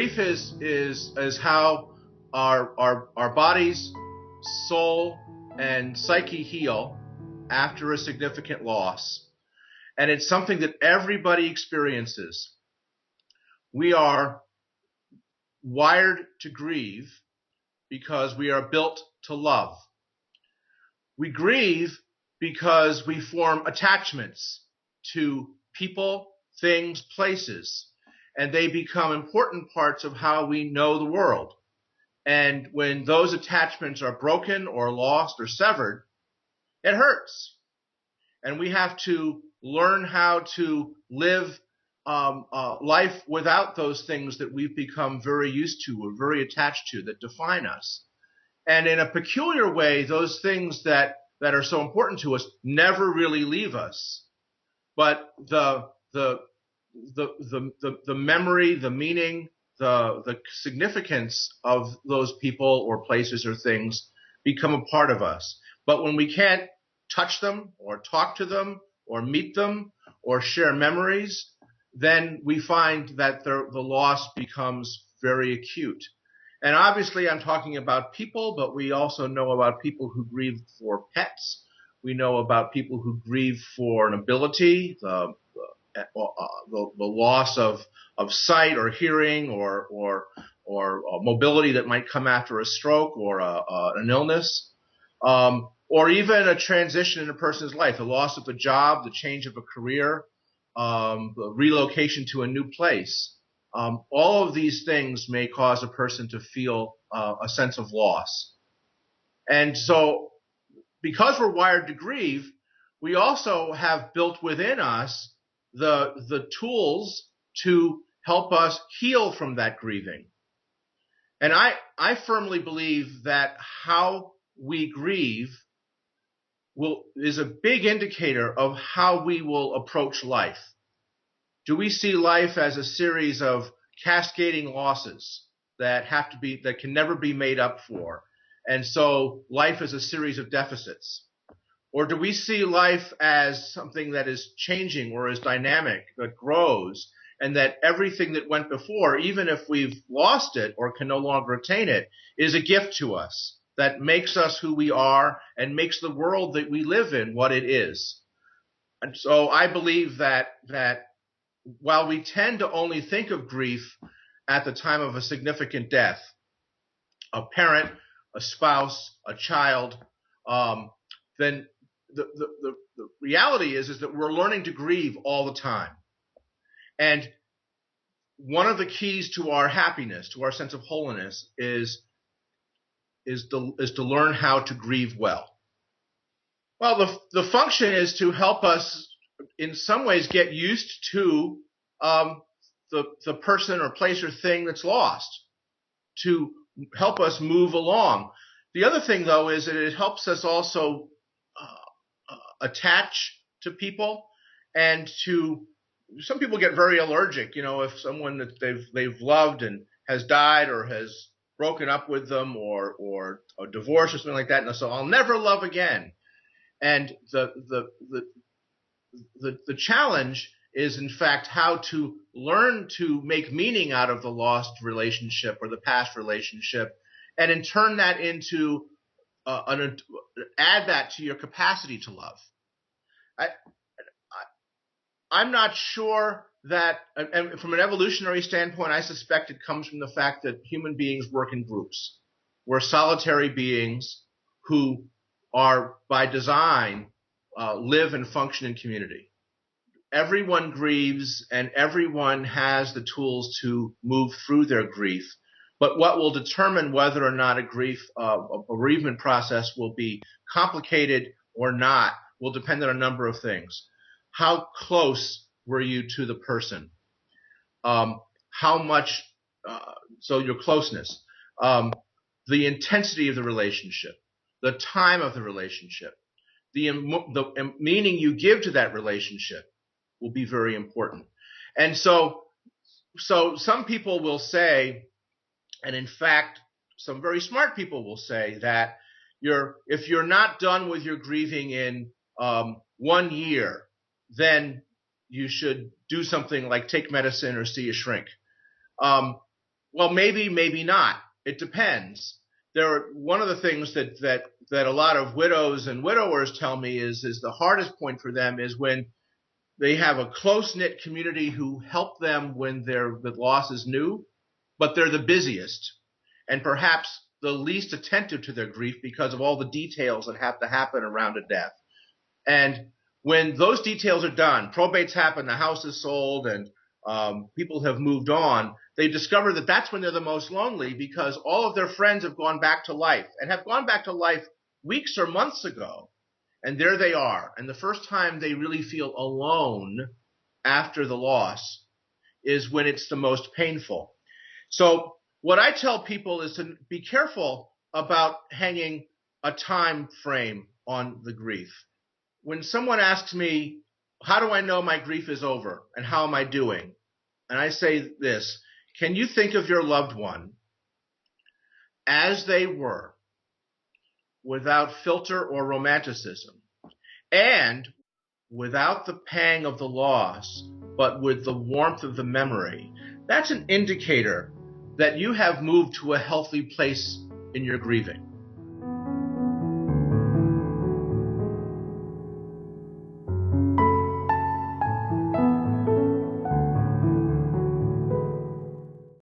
grief is how our bodies, soul, and psyche heal after a significant loss. And it's something that everybody experiences. We are wired to grieve because we are built to love. We grieve because we form attachments to people, things, places, and they become important parts of how we know the world. And when those attachments are broken or lost or severed, it hurts. And we have to learn how to live life without those things that we've become very used to or very attached to that define us. And in a peculiar way, those things that are so important to us never really leave us. But the memory, the meaning, the significance of those people or places or things become a part of us. But when we can't touch them or talk to them or meet them or share memories, then we find that the loss becomes very acute. And obviously I'm talking about people, but we also know about people who grieve for pets. We know about people who grieve for an ability, the loss of sight or hearing or mobility that might come after a stroke or an illness, or even a transition in a person's life, the loss of a job, the change of a career, the relocation to a new place. All of these things may cause a person to feel a sense of loss. And so because we're wired to grieve, we also have built within us the tools to help us heal from that grieving. And I firmly believe that how we grieve is a big indicator of how we will approach life. Do we see life as a series of cascading losses that can never be made up for? And so life is a series of deficits. Or do we see life as something that is changing or is dynamic, that grows, and that everything that went before, even if we've lost it or can no longer attain it, is a gift to us that makes us who we are and makes the world that we live in what it is? And so I believe that while we tend to only think of grief at the time of a significant death, a parent, a spouse, a child, then the reality is that we're learning to grieve all the time. And one of the keys to our happiness, to our sense of wholeness, is to learn how to grieve well. Well, the function is to help us in some ways get used to the person or place or thing that's lost, to help us move along. The other thing, though, is that it helps us also attach to people, and some people get very allergic. If someone that they've loved and has died or has broken up with them or divorced or something like that, and so I'll never love again. And the challenge is, in fact, how to learn to make meaning out of the lost relationship or the past relationship, and in turn that into add that to your capacity to love. I'm not sure that, and from an evolutionary standpoint, I suspect it comes from the fact that human beings work in groups. We're solitary beings who are, by design, live and function in community. Everyone grieves, and everyone has the tools to move through their grief. But what will determine whether or not a bereavement process will be complicated or not will depend on a number of things. How close were you to the person? How much, so your closeness, the intensity of the relationship, the time of the relationship, the meaning you give to that relationship will be very important. And so some people will say, and in fact, some very smart people will say that if you're not done with your grieving in 1 year, then you should do something like take medicine or see a shrink. Well, maybe, maybe not. It depends. One of the things that a lot of widows and widowers tell me is the hardest point for them is when they have a close-knit community who help them when the loss is new, but they're the busiest and perhaps the least attentive to their grief because of all the details that have to happen around a death. And when those details are done, probates happen, the house is sold, and people have moved on, they discover that that's when they're the most lonely because all of their friends have gone back to life and have gone back to life weeks or months ago. And there they are. And the first time they really feel alone after the loss is when it's the most painful. So what I tell people is to be careful about hanging a time frame on the grief. When someone asks me, how do I know my grief is over and how am I doing? And I say this, can you think of your loved one as they were without filter or romanticism and without the pang of the loss, but with the warmth of the memory? That's an indicator that you have moved to a healthy place in your grieving.